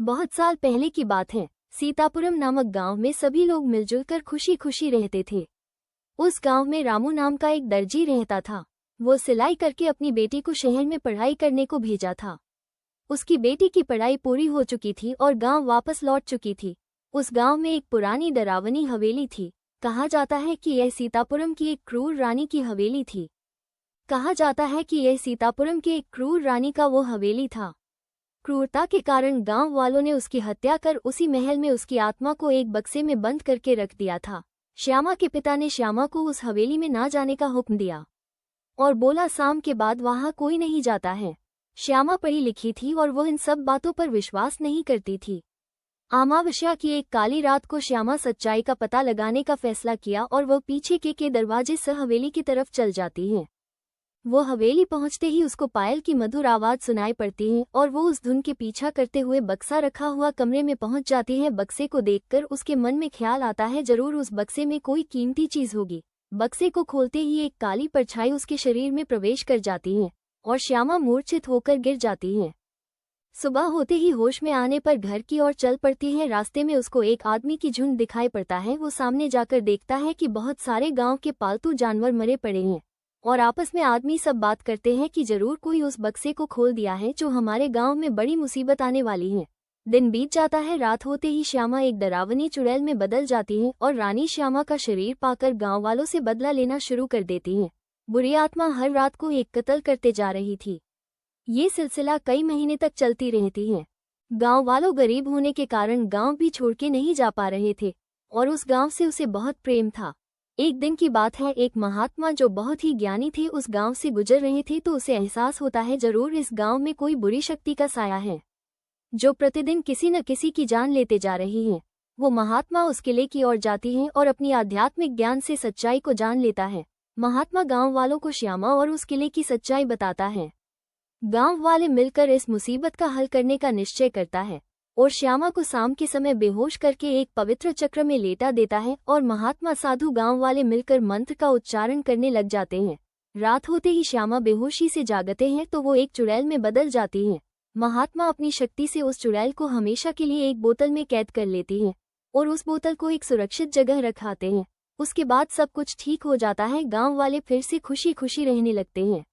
बहुत साल पहले की बात है। सीतापुरम नामक गांव में सभी लोग मिलजुल कर खुशी खुशी रहते थे। उस गांव में रामू नाम का एक दर्जी रहता था। वो सिलाई करके अपनी बेटी को शहर में पढ़ाई करने को भेजा था। उसकी बेटी की पढ़ाई पूरी हो चुकी थी और गांव वापस लौट चुकी थी। उस गांव में एक पुरानी डरावनी हवेली थी। कहा जाता है कि यह सीतापुरम की एक क्रूर रानी की हवेली थी। कहा जाता है कि यह सीतापुरम की एक क्रूर रानी का वो हवेली था। क्रूरता के कारण गांव वालों ने उसकी हत्या कर उसी महल में उसकी आत्मा को एक बक्से में बंद करके रख दिया था। श्यामा के पिता ने श्यामा को उस हवेली में ना जाने का हुक्म दिया और बोला, शाम के बाद वहां कोई नहीं जाता है। श्यामा पढ़ी लिखी थी और वो इन सब बातों पर विश्वास नहीं करती थी। अमावस्या की एक काली रात को श्यामा सच्चाई का पता लगाने का फैसला किया और वह पीछे के दरवाजे से हवेली की तरफ चल जाती है। वो हवेली पहुंचते ही उसको पायल की मधुर आवाज सुनाई पड़ती है और वो उस धुन के पीछा करते हुए बक्सा रखा हुआ कमरे में पहुंच जाती है। बक्से को देखकर उसके मन में ख्याल आता है, जरूर उस बक्से में कोई कीमती चीज होगी। बक्से को खोलते ही एक काली परछाई उसके शरीर में प्रवेश कर जाती है और श्यामा मूर्छित होकर गिर जाती है। सुबह होते ही होश में आने पर घर की ओर चल पड़ती है। रास्ते में उसको एक आदमी की झुंड दिखाई पड़ता है। वो सामने जाकर देखता है कि बहुत सारे गांव के पालतू जानवर मरे पड़े हैं और आपस में आदमी सब बात करते हैं कि जरूर कोई उस बक्से को खोल दिया है, जो हमारे गांव में बड़ी मुसीबत आने वाली है। दिन बीत जाता है। रात होते ही श्यामा एक डरावनी चुड़ैल में बदल जाती है और रानी श्यामा का शरीर पाकर गांव वालों से बदला लेना शुरू कर देती है। बुरी आत्मा हर रात को एक कत्ल करते जा रही थी। ये सिलसिला कई महीने तक चलती रहती है। गांव वालों गरीब होने के कारण गांव भी छोड़ के नहीं जा पा रहे थे और उस गांव से उसे बहुत प्रेम था। एक दिन की बात है, एक महात्मा जो बहुत ही ज्ञानी थे उस गांव से गुजर रहे थे तो उसे एहसास होता है, जरूर इस गांव में कोई बुरी शक्ति का साया है जो प्रतिदिन किसी न किसी की जान लेते जा रही है। वो महात्मा उस किले की ओर जाती है और अपनी आध्यात्मिक ज्ञान से सच्चाई को जान लेता है। महात्मा गांव वालों को श्यामा और उस किले की सच्चाई बताता है। गांव वाले मिलकर इस मुसीबत का हल करने का निश्चय करता है और श्यामा को शाम के समय बेहोश करके एक पवित्र चक्र में लेटा देता है और महात्मा साधु गांव वाले मिलकर मंत्र का उच्चारण करने लग जाते हैं। रात होते ही श्यामा बेहोशी से जागते हैं तो वो एक चुड़ैल में बदल जाती है। महात्मा अपनी शक्ति से उस चुड़ैल को हमेशा के लिए एक बोतल में कैद कर लेती है और उस बोतल को एक सुरक्षित जगह रखाते हैं। उसके बाद सब कुछ ठीक हो जाता है। गांव वाले फिर से खुशी खुशी रहने लगते हैं।